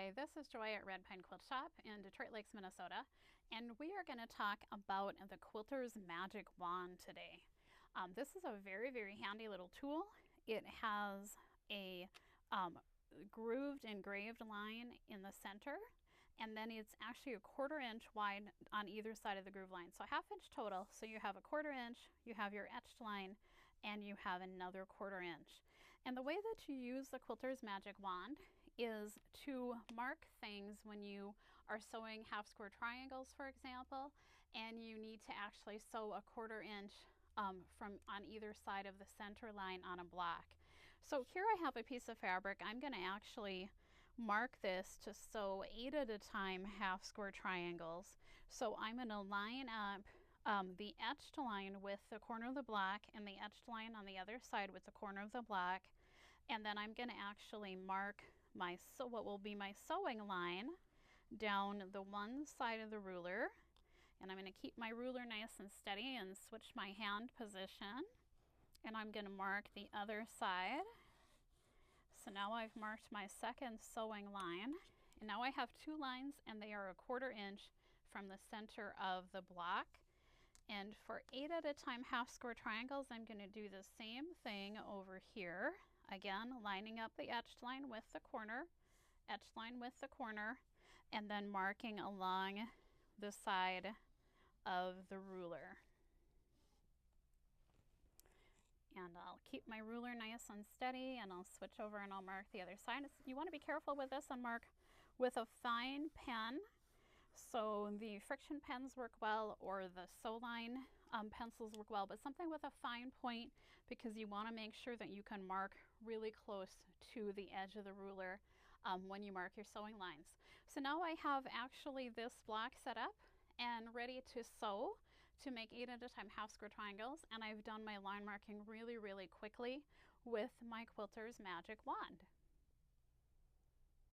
Hi, this is Joy at Red Pine Quilt Shop in Detroit Lakes, Minnesota, and we are going to talk about the Quilter's Magic Wand today. This is a very handy little tool. It has a grooved engraved line in the center, and then it's actually a 1/4 inch wide on either side of the groove line. So 1/2 inch total. So you have a 1/4 inch, you have your etched line, and you have another 1/4 inch. And the way that you use the Quilter's Magic Wand is to mark things when you are sewing half square triangles, for example, and you need to actually sew a 1/4 inch from on either side of the center line on a block. So here I have a piece of fabric. I'm going to actually mark this to sew 8 at a time half square triangles. So I'm going to line up the etched line with the corner of the block and the etched line on the other side with the corner of the block, and then I'm going to actually mark what will be my sewing line down the one side of the ruler. And I'm going to keep my ruler nice and steady and switch my hand position. And I'm going to mark the other side. So now I've marked my second sewing line. And now I have 2 lines, and they are a 1/4 inch from the center of the block. And for 8 at a time half square triangles, I'm going to do the same thing over here. Again, lining up the etched line with the corner, etched line with the corner, and then marking along the side of the ruler. And I'll keep my ruler nice and steady, and I'll switch over and I'll mark the other side. You want to be careful with this and mark with a fine pen. So the friction pens work well, or the sew line pencils work well, but something with a fine point, because you want to make sure that you can mark really close to the edge of the ruler when you mark your sewing lines. So now I have actually this block set up and ready to sew to make 8 at a time half square triangles, and I've done my line marking really quickly with my Quilter's Magic Wand.